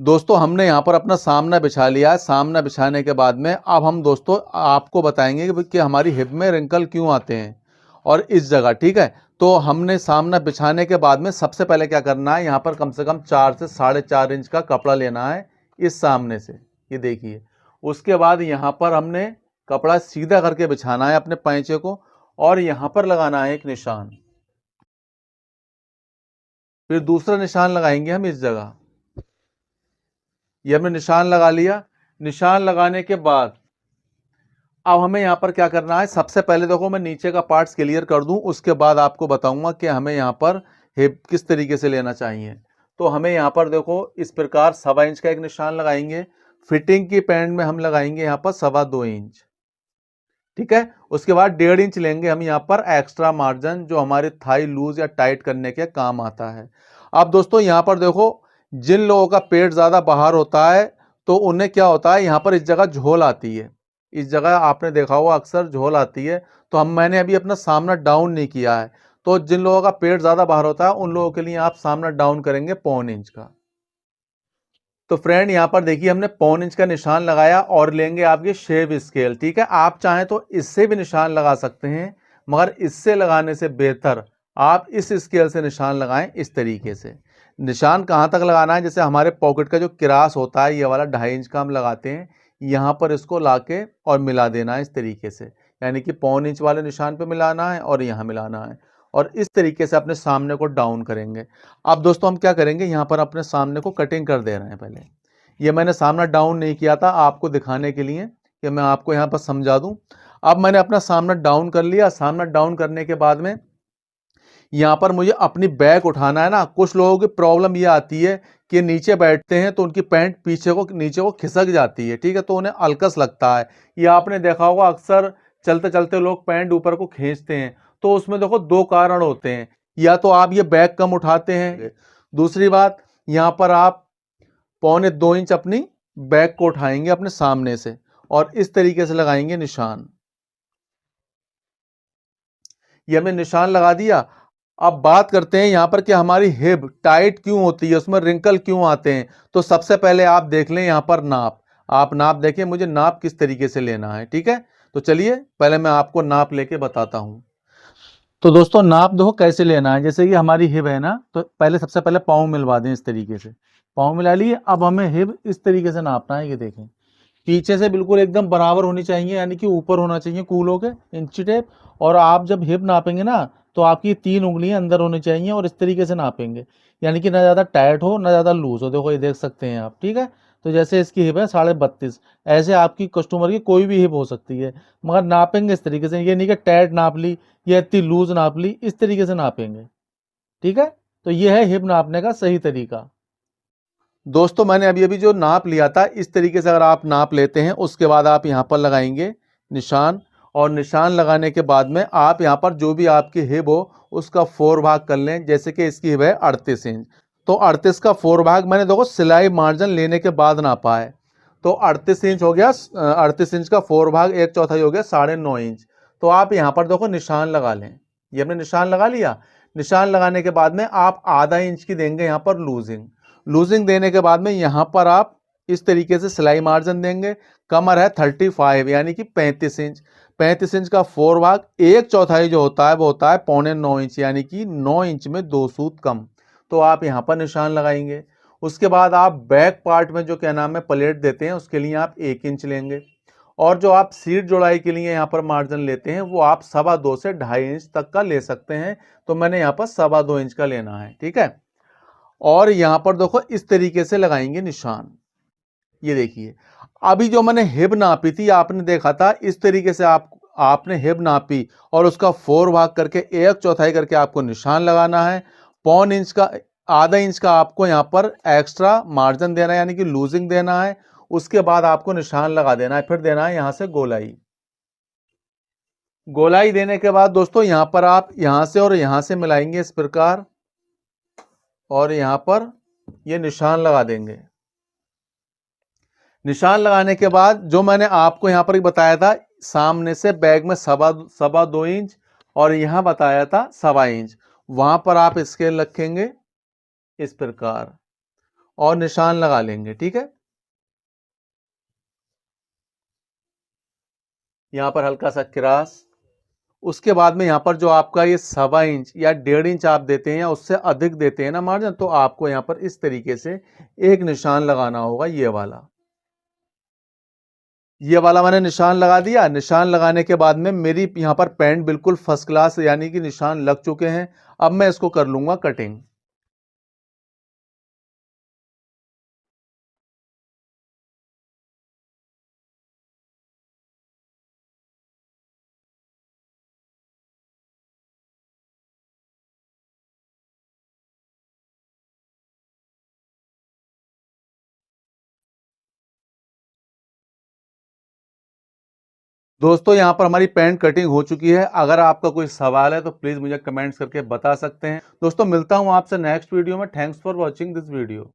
दोस्तों हमने यहाँ पर अपना सामना बिछा लिया है। सामना बिछाने के बाद में अब हम दोस्तों आपको बताएंगे कि हमारी हिप में रिंकल क्यों आते हैं और इस जगह, ठीक है। तो हमने सामना बिछाने के बाद में सबसे पहले क्या करना है, यहाँ पर कम से कम 4 से 4.5 इंच का कपड़ा लेना है इस सामने से, ये देखिए। उसके बाद यहाँ पर हमने कपड़ा सीधा करके बिछाना है अपने पैंचे को और यहाँ पर लगाना है एक निशान। फिर दूसरा निशान लगाएंगे हम इस जगह। ये हमने निशान लगा लिया। निशान लगाने के बाद अब हमें यहाँ पर क्या करना है, सबसे पहले देखो मैं नीचे का पार्ट्स क्लियर कर दूं, उसके बाद आपको बताऊंगा कि हमें यहाँ पर हिप किस तरीके से लेना चाहिए। तो हमें यहाँ पर देखो इस प्रकार 1.25 इंच का एक निशान लगाएंगे। फिटिंग की पैंट में हम लगाएंगे यहाँ पर 2.25 इंच, ठीक है। उसके बाद 1.5 इंच लेंगे हम यहाँ पर एक्स्ट्रा मार्जिन, जो हमारे थाई लूज या टाइट करने के काम आता है। अब दोस्तों यहाँ पर देखो, जिन लोगों का पेट ज़्यादा बाहर होता है तो उन्हें क्या होता है, यहाँ पर इस जगह झोल आती है। इस जगह आपने देखा होगा अक्सर झोल आती है। तो मैंने अभी अपना सामना डाउन नहीं किया है। तो जिन लोगों का पेट ज़्यादा बाहर होता है उन लोगों के लिए आप सामना डाउन करेंगे 1.25 इंच का। तो फ्रेंड यहाँ पर देखिए हमने 1.25 इंच का निशान लगाया और लेंगे आपके शेव स्केल, ठीक है। आप चाहें तो इससे भी निशान लगा सकते हैं, मगर इससे लगाने से बेहतर आप इस स्केल से निशान लगाएं इस तरीके से। निशान कहाँ तक लगाना है, जैसे हमारे पॉकेट का जो क्रास होता है ये वाला 2.5 इंच का हम लगाते हैं, यहाँ पर इसको लाके और मिला देना है इस तरीके से, यानी कि 1.25 इंच वाले निशान पे मिलाना है और यहाँ मिलाना है और इस तरीके से अपने सामने को डाउन करेंगे। अब दोस्तों हम क्या करेंगे, यहाँ पर अपने सामने को कटिंग कर दे रहे हैं। पहले ये मैंने सामना डाउन नहीं किया था आपको दिखाने के लिए कि मैं आपको यहाँ पर समझा दूं। अब मैंने अपना सामना डाउन कर लिया। सामना डाउन करने के बाद में यहाँ पर मुझे अपनी बैक उठाना है ना। कुछ लोगों की प्रॉब्लम ये आती है कि नीचे बैठते हैं तो उनकी पैंट नीचे को खिसक जाती है, ठीक है, तो उन्हें अलकस लगता है। ये आपने देखा होगा अक्सर चलते चलते लोग पैंट ऊपर को खींचते हैं। तो उसमें देखो 2 कारण होते हैं, या तो आप ये बैक कम उठाते हैं, दूसरी बात यहाँ पर आप 1.25 इंच अपनी बैक को उठाएंगे अपने सामने से और इस तरीके से लगाएंगे निशान। ये हमने निशान लगा दिया। अब बात करते हैं यहाँ पर कि हमारी हिप टाइट क्यों होती है, उसमें रिंकल क्यों आते हैं। तो सबसे पहले आप देख लें यहाँ पर नाप। आप नाप देखें मुझे नाप किस तरीके से लेना है, ठीक है। तो चलिए पहले मैं आपको नाप लेके बताता हूँ। तो दोस्तों नाप देखो कैसे लेना है। जैसे कि हमारी हिप है ना, तो पहले सबसे पहले पाँव मिलवा दें इस तरीके से। पाँव मिला लिए। अब हमें हिप इस तरीके से नापना है। ये देखें पीछे से बिल्कुल एकदम बराबर होनी चाहिए, यानी कि ऊपर होना चाहिए कूल होके इंची टेप। और आप जब हिप नापेंगे ना तो आपकी 3 उंगलियां अंदर होनी चाहिए और इस तरीके से नापेंगे, यानी कि ना ज़्यादा टाइट हो ना ज़्यादा लूज हो। देखो ये देख सकते हैं आप, ठीक है। तो जैसे इसकी हिप है 32.5, ऐसे आपकी कस्टमर की कोई भी हिप हो सकती है, मगर नापेंगे इस तरीके से। ये नहीं कि टाइट नाप ली या इतनी लूज नाप ली, इस तरीके से नापेंगे, ठीक है। तो ये है हिप नापने का सही तरीका। दोस्तों मैंने अभी अभी जो नाप लिया था इस तरीके से अगर आप नाप लेते हैं, उसके बाद आप यहाँ पर लगाएंगे निशान। और निशान लगाने के बाद में आप यहाँ पर जो भी आपकी हिप हो उसका 4 भाग कर लें। जैसे कि इसकी हिप है 38 इंच, तो 38 का 4 भाग मैंने देखो सिलाई मार्जिन लेने के बाद नापा है। तो 38 इंच हो गया, 38 इंच का 4 भाग 1/4 हो गया 9.5 इंच। तो आप यहाँ पर देखो निशान लगा लें। ये हमने निशान लगा लिया। निशान लगाने के बाद में आप आधा इंच की देंगे यहाँ पर लूजिंग। लूजिंग देने के बाद में यहाँ पर आप इस तरीके से सिलाई मार्जिन देंगे। कमर है 35 यानी कि 35 इंच। 35 इंच का 4 भाग 1/4 जो होता है वो होता है 8.25 इंच, यानी कि 9 इंच में 2 सूत कम। तो आप यहाँ पर निशान लगाएंगे। उसके बाद आप बैक पार्ट में जो क्या नाम है प्लेट देते हैं उसके लिए आप 1 इंच लेंगे। और जो आप सीट जोड़ाई के लिए यहाँ पर मार्जिन लेते हैं वो आप 2.25 से 2.5 इंच तक का ले सकते हैं। तो मैंने यहाँ पर 2.25 इंच का लेना है, ठीक है। और यहाँ पर देखो इस तरीके से लगाएंगे निशान। ये देखिए अभी जो मैंने हिप नापी थी आपने देखा था इस तरीके से आपने हिप नापी और उसका 4 भाग करके 1/4 करके आपको निशान लगाना है। 1.25 इंच का, आधा इंच का आपको यहाँ पर एक्स्ट्रा मार्जिन देना है, यानी कि लूजिंग देना है। उसके बाद आपको निशान लगा देना है। फिर देना है यहाँ से गोलाई। गोलाई देने के बाद दोस्तों यहाँ पर आप यहाँ से और यहाँ से मिलाएंगे इस प्रकार और यहाँ पर ये निशान लगा देंगे। निशान लगाने के बाद जो मैंने आपको यहाँ पर बताया था सामने से बैग में 2.25 इंच और यहाँ बताया था 2.25 इंच, वहां पर आप स्केल रखेंगे इस प्रकार और निशान लगा लेंगे। ठीक है, यहां पर हल्का सा क्रॉस। उसके बाद में यहां पर जो आपका ये 1.25 इंच या 1.5 इंच आप देते हैं या उससे अधिक देते हैं ना मार्जिन, तो आपको यहां पर इस तरीके से एक निशान लगाना होगा, ये वाला मैंने निशान लगा दिया। निशान लगाने के बाद में मेरी यहां पर पैंट बिल्कुल फर्स्ट क्लास यानी कि निशान लग चुके हैं। अब मैं इसको कर लूंगा कटिंग। दोस्तों यहां पर हमारी पैंट कटिंग हो चुकी है। अगर आपका कोई सवाल है तो प्लीज मुझे कमेंट्स करके बता सकते हैं। दोस्तों मिलता हूं आपसे नेक्स्ट वीडियो में। Thanks for watching this video.